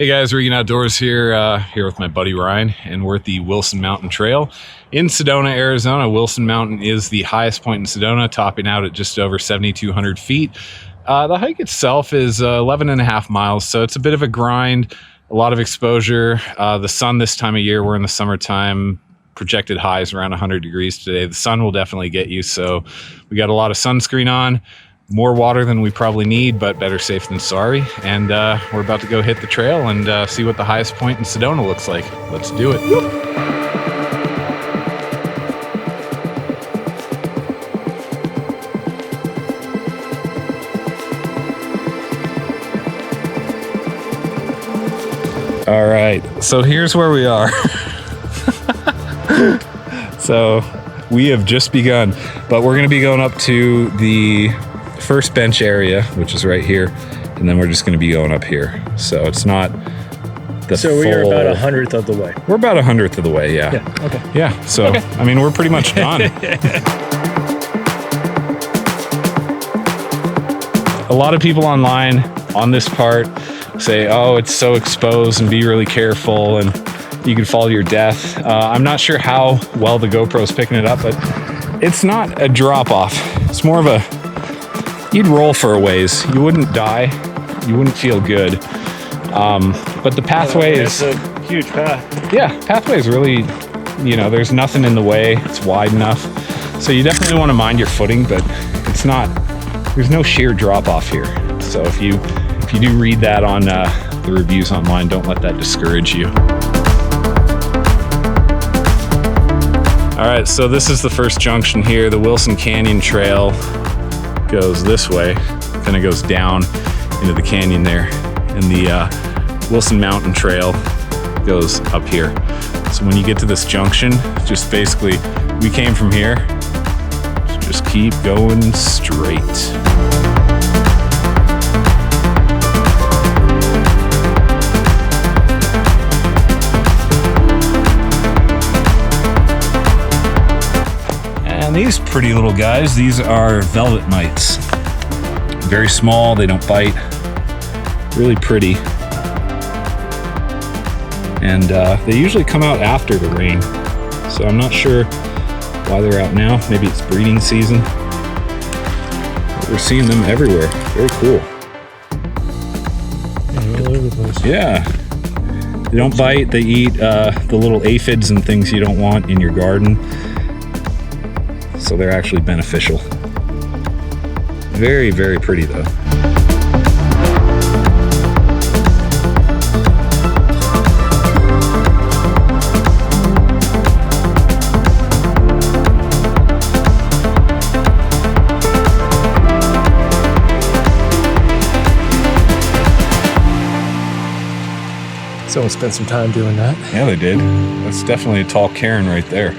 Hey guys, Regan Outdoors here, here with my buddy Ryan, and we're at the Wilson Mountain Trail in Sedona, Arizona. Wilson Mountain is the highest point in Sedona, topping out at just over 7,200 feet. The hike itself is 11 and a half miles, so it's a bit of a grind, a lot of exposure. The sun this time of year, we're in the summertime, projected highs around 100 degrees today. The sun will definitely get you, so we got a lot of sunscreen on. More water than we probably need, but better safe than sorry. And we're about to go hit the trail and see what the highest point in Sedona looks like. Let's do it. All right, so here's where we are. So we have just begun, but we're gonna be going up to the first bench area, which is right here, and then we're just going to be going up here. So it's not the So we're about 100th of the way. We're about 100th of the way, yeah. Yeah, okay. Yeah, so, okay. I mean, we're pretty much done. A lot of people online on this part say, oh, it's so exposed and be really careful and you can fall to your death. I'm not sure how well the GoPro's picking it up, but it's not a drop off. It's more of a, you'd roll for a ways. You wouldn't die. You wouldn't feel good. But the pathway is a huge path. Yeah, pathway is really, you know, there's nothing in the way. It's wide enough. So you definitely want to mind your footing, but it's not, there's no sheer drop off here. So if you do read that on the reviews online, don't let that discourage you. All right, so this is the first junction here. The Wilson Canyon Trail goes this way, kind of goes down into the canyon there, and the Wilson Mountain Trail goes up here. So when you get to this junction, just basically, we came from here, so just keep going straight. And these pretty little guys, these are velvet mites. Very small, they don't bite. Really pretty. And they usually come out after the rain. So I'm not sure why they're out now. Maybe it's breeding season. But we're seeing them everywhere. Very cool. Yeah, all over the place. Yeah. They don't bite, they eat the little aphids and things you don't want in your garden. So they're actually beneficial. Very, very pretty though. Someone spent some time doing that. Yeah, they did. That's definitely a tall cairn right there.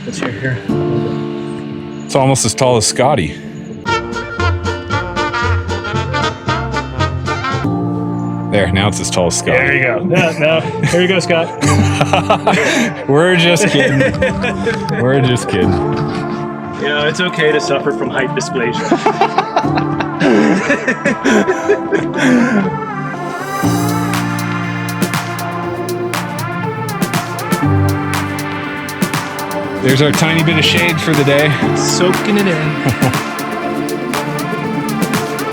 Let's hear here. It's almost as tall as Scotty. There, now it's as tall as Scotty. There you go. No. Here you go, Scott. We're just kidding. We're just kidding. You know, it's okay to suffer from height dysplasia. There's our tiny bit of shade for the day. Soaking it in.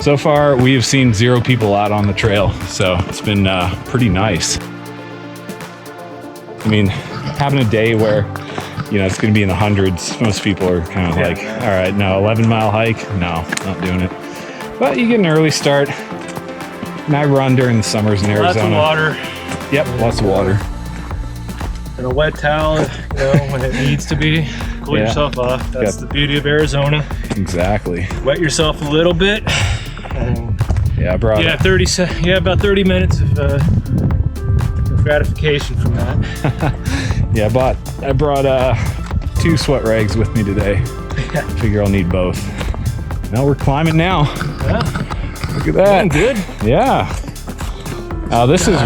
So far, we have seen 0 people out on the trail, so it's been pretty nice. I mean, having a day where, you know, it's going to be in the hundreds, most people are kind of like, all right, no, 11-mile hike? No, not doing it. But you get an early start. And I run during the summers in Arizona. Lots of water. Yep, lots of water. And a wet towel, you know, when it needs to be. Cool yourself off. That's the beauty of Arizona. Exactly. Wet yourself a little bit. And yeah, I brought about 30 minutes of gratification from that. Yeah, I brought 2 sweat rags with me today. Yeah. Figure I'll need both. Now we're climbing now. Yeah. Look at that. Good. Yeah. This is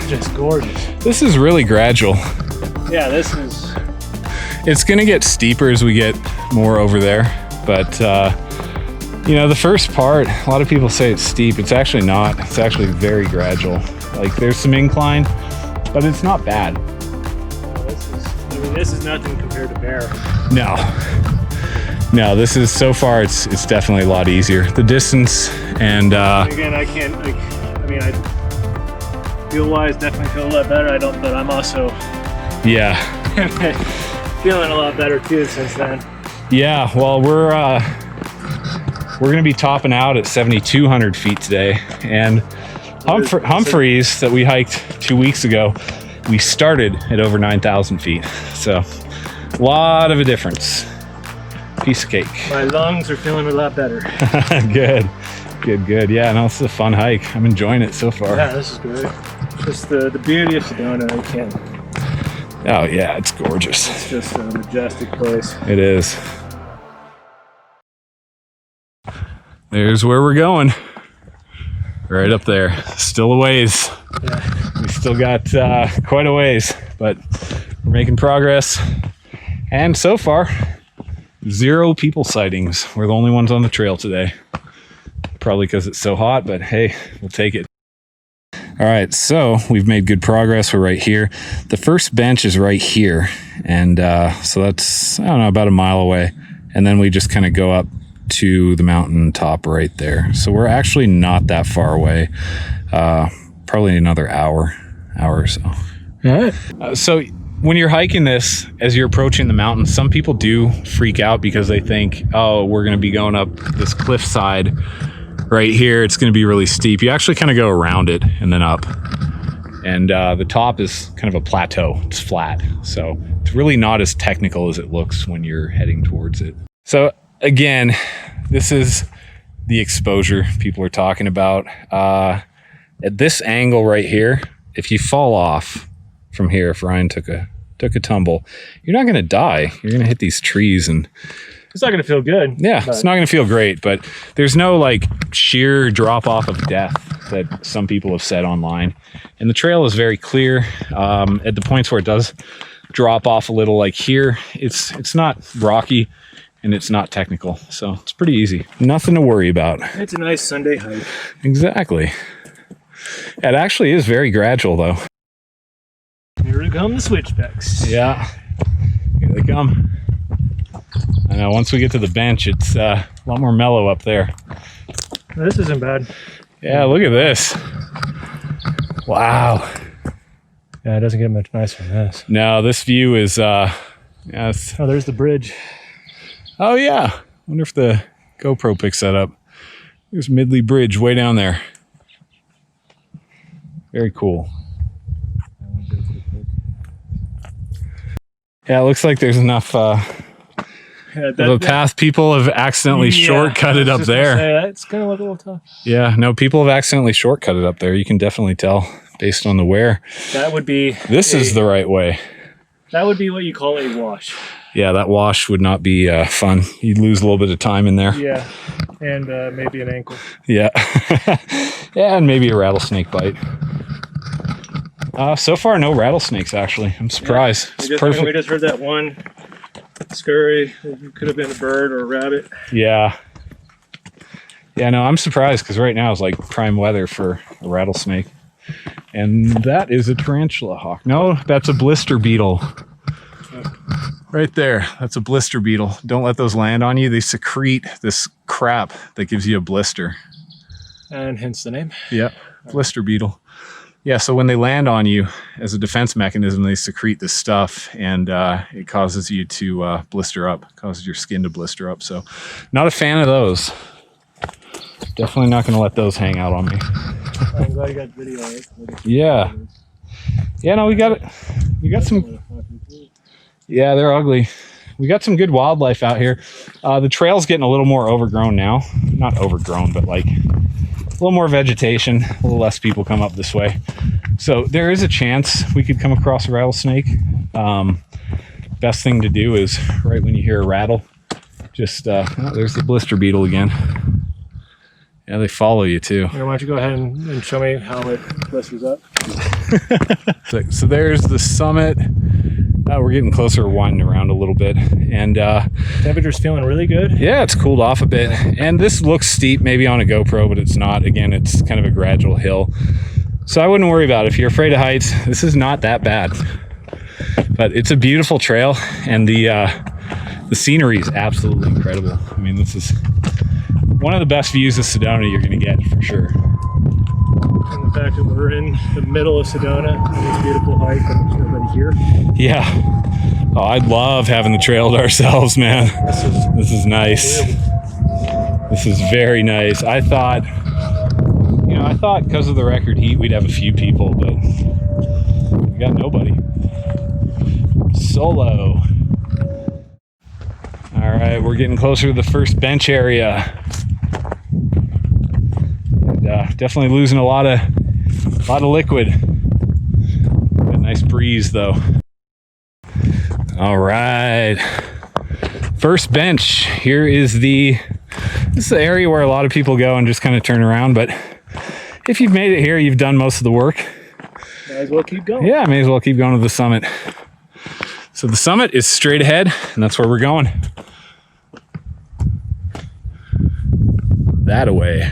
just gorgeous. This is really gradual. Yeah, this is. It's gonna get steeper as we get more over there, but you know, the first part, a lot of people say it's steep. It's actually not. It's actually very gradual. Like there's some incline, but it's not bad. This is nothing compared to Bear. No, this is, so far it's definitely a lot easier. The distance and again, I can't, like, I mean, I feel wise definitely feel a lot better. But I'm also yeah, feeling a lot better too since then. Yeah, well, we're gonna be topping out at 7,200 feet today, and Humphreys that we hiked 2 weeks ago, we started at over 9,000 feet. So a lot of a difference. Piece of cake. My lungs are feeling a lot better. Good. Yeah, no, it's a fun hike. I'm enjoying it so far. Yeah, this is great. Just the beauty of Sedona. I can't. Oh yeah, it's gorgeous. It's just a majestic place. It is. There's where we're going. Right up there. Still a ways. Yeah. We still got quite a ways, but we're making progress. And so far, 0 people sightings. We're the only ones on the trail today. Probably because it's so hot, but hey, we'll take it. All right, so we've made good progress. We're right here. The first bench is right here. And so that's, I don't know, about a mile away. And then we just kind of go up to the mountain top right there. So we're actually not that far away. Probably another hour or so. All right. So when you're hiking this, as you're approaching the mountain, some people do freak out because they think, oh, we're going to be going up this cliffside right here. It's going to be really steep. You actually kind of go around it and then up. And the top is kind of a plateau. It's flat. So it's really not as technical as it looks when you're heading towards it. So again, this is the exposure people are talking about. At this angle right here, if you fall off from here, if Ryan took a tumble, you're not going to die. You're going to hit these trees, and it's not going to feel good. Yeah, it's not going to feel great, but there's no like sheer drop off of death that some people have said online. And the trail is very clear. At the points where it does drop off a little, like here, it's not rocky and it's not technical. So it's pretty easy. Nothing to worry about. It's a nice Sunday hike. Exactly. It actually is very gradual though. Here come the switchbacks. Yeah, here they come. I know, once we get to the bench, it's a lot more mellow up there. This isn't bad. Yeah, look at this. Wow. Yeah, it doesn't get much nicer than this. No, this view is, yes. Oh, there's the bridge. Oh yeah, wonder if the GoPro picks that up. There's Midley Bridge way down there. Very cool. Yeah, it looks like there's enough of a path. People have accidentally shortcutted up there. It's gonna look a little tough. Yeah, no, people have accidentally shortcutted up there. You can definitely tell based on the wear. That would be. This is the right way. That would be what you call a wash. Yeah, that wash would not be fun. You'd lose a little bit of time in there. Yeah, and maybe an ankle. Yeah, yeah, and maybe a rattlesnake bite. So far, no rattlesnakes, actually. I'm surprised. Yeah. It's perfect. We just heard that one scurry. It could have been a bird or a rabbit. Yeah. Yeah, no, I'm surprised because right now is like prime weather for a rattlesnake. And that is a tarantula hawk. No, that's a blister beetle. Right there. That's a blister beetle. Don't let those land on you. They secrete this crap that gives you a blister. And hence the name. Yeah, blister beetle. Yeah, so when they land on you, as a defense mechanism, they secrete this stuff, and it causes you to blister up, causes your skin to blister up. So not a fan of those. Definitely not going to let those hang out on me. I'm glad you got video of it. Yeah. Yeah, no, we got it. We got some. Yeah, they're ugly. We got some good wildlife out here. The trail's getting a little more overgrown now. Not overgrown, but like a little more vegetation, a little less people come up this way. So there is a chance we could come across a rattlesnake. Best thing to do is right when you hear a rattle, just, oh, there's the blister beetle again. Yeah, they follow you too. Why don't you go ahead and show me how it blisters up? So there's the summit. We're getting closer, winding around a little bit, and temperature's feeling really good. Yeah, it's cooled off a bit, and this looks steep maybe on a GoPro, but it's not. Again, it's kind of a gradual hill, So I wouldn't worry about it. If you're afraid of heights, this is not that bad. But it's a beautiful trail, and the scenery is absolutely incredible. I mean, this is one of the best views of Sedona you're going to get for sure. And the fact that we're in the middle of Sedona on this beautiful hike and there's nobody here. Yeah. Oh, I'd love having the trail to ourselves, man. This is nice. This is very nice. I thought because of the record heat, we'd have a few people, but we got nobody. Solo. All right, we're getting closer to the first bench area. And, definitely losing a lot of liquid. Got a nice breeze though. All right, first bench. Here is this is the area where a lot of people go and just kind of turn around, but if you've made it here, you've done most of the work. Might as well keep going. Yeah, may as well keep going to the summit. So the summit is straight ahead, and that's where we're going. That away.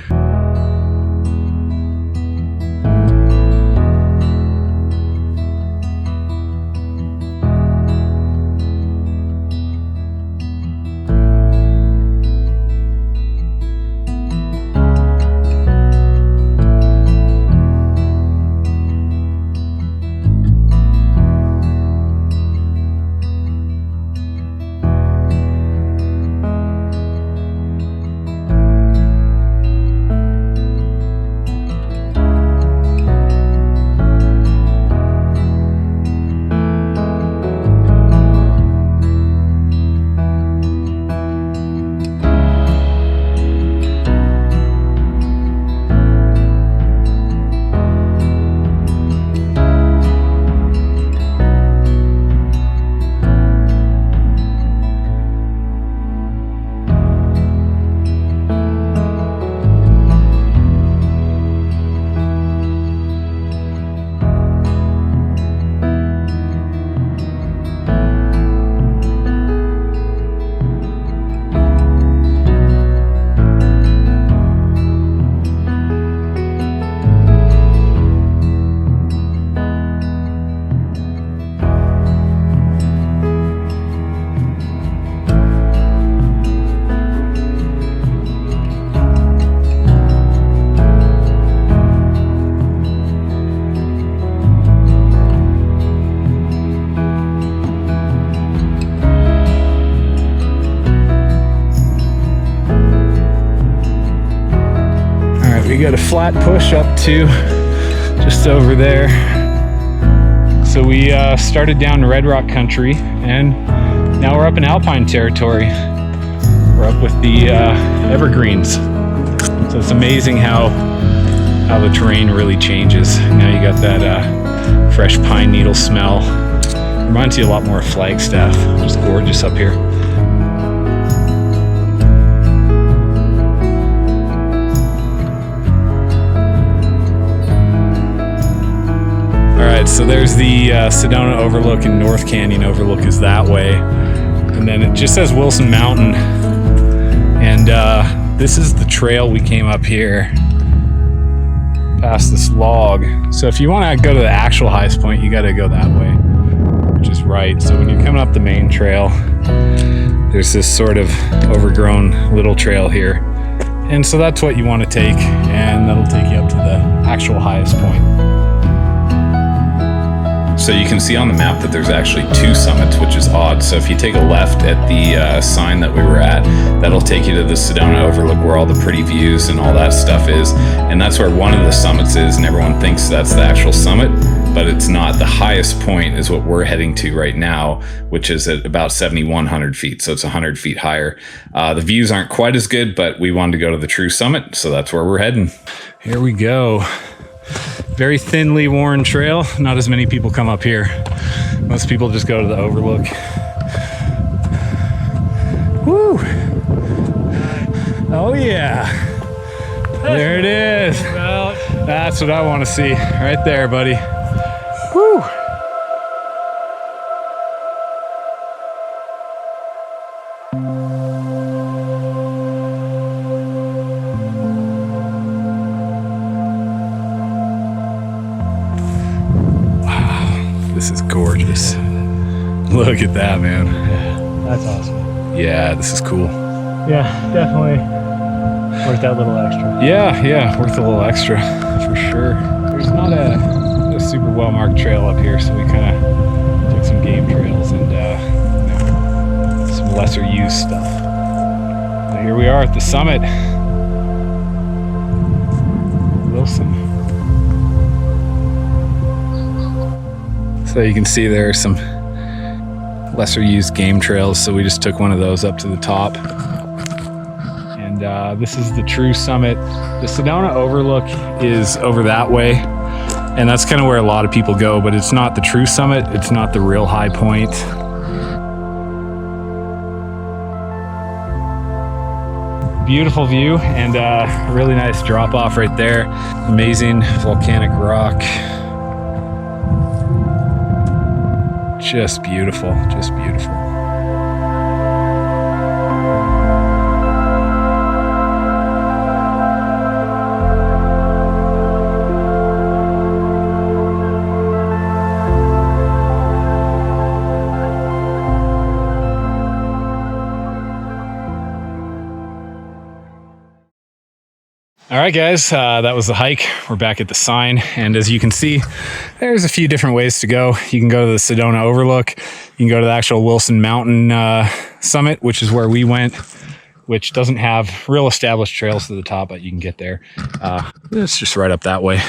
We got a flat push up to just over there. So we started down Red Rock country, and now we're up in alpine territory. We're up with the evergreens. So it's amazing how the terrain really changes. Now you got that fresh pine needle smell. Reminds you a lot more of Flagstaff. Just gorgeous up here. So there's the Sedona overlook, and North Canyon overlook is that way. And then it just says Wilson Mountain. And this is the trail we came up here past this log. So if you want to go to the actual highest point, you got to go that way, which is right. So when you're coming up the main trail, there's this sort of overgrown little trail here. And so that's what you want to take, and that'll take you up to the actual highest point. So you can see on the map that there's actually two summits, which is odd. So if you take a left at the sign that we were at, that'll take you to the Sedona overlook where all the pretty views and all that stuff is. And that's where one of the summits is, and everyone thinks that's the actual summit, but it's not. The highest point is what we're heading to right now, which is at about 7,100 feet. So it's 100 feet higher. The views aren't quite as good, but we wanted to go to the true summit, so that's where we're heading. Here we go. Very thinly worn trail. Not as many people come up here. Most people just go to the overlook. Woo! Oh yeah! There it is. That's what I want to see. Right there, buddy. Woo! Look at that, man. That's awesome. Yeah, this is cool. Yeah, definitely worth that little extra. Yeah, worth a little extra for sure. There's not a super well marked trail up here, so we kind of took some game trails and some lesser used stuff. But here we are at the summit, Wilson. So you can see there are some lesser used game trails, so we just took one of those up to the top. And this is the true summit. The Sedona overlook is over that way, and that's kind of where a lot of people go, but it's not the true summit. It's not the real high point. Beautiful view, and a really nice drop off right there. Amazing volcanic rock. Just beautiful, just beautiful. All right, guys, that was the hike. We're back at the sign, and as you can see, there's a few different ways to go. You can go to the Sedona Overlook. You can go to the actual Wilson Mountain summit, which is where we went, which doesn't have real established trails to the top, but you can get there. It's just right up that way.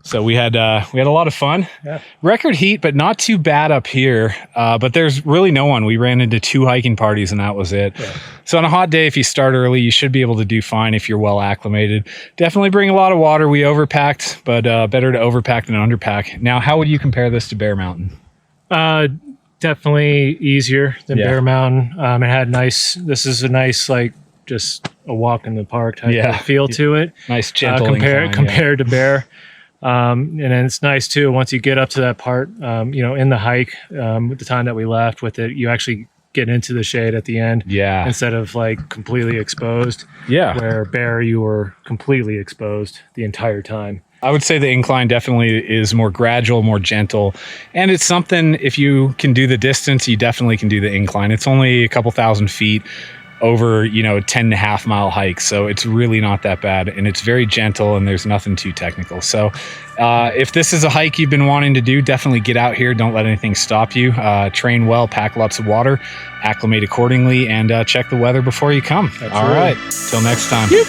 So we had a lot of fun. Yeah. Record heat, but not too bad up here. But there's really no one. We ran into 2 hiking parties, and that was it. Yeah. So on a hot day, if you start early, you should be able to do fine if you're well acclimated. Definitely bring a lot of water. We overpacked, but better to overpack than underpack. Now, how would you compare this to Bear Mountain? Definitely easier than Bear Mountain. It had this is a nice, like, just a walk in the park type of feel to it. Nice gentle compared to Bear. And then it's nice too, once you get up to that part, in the hike, with the time that we left with it, you actually get into the shade at the end. Yeah. Instead of like completely exposed. Yeah. Where Bear, you were completely exposed the entire time. I would say the incline definitely is more gradual, more gentle. And it's something, if you can do the distance, you definitely can do the incline. It's only a couple thousand feet over, a 10.5 mile hike. So it's really not that bad, and it's very gentle, and there's nothing too technical. So if this is a hike you've been wanting to do, definitely get out here. Don't let anything stop you. Train well, pack lots of water, acclimate accordingly, and check the weather before you come. All right. Till next time. Yep.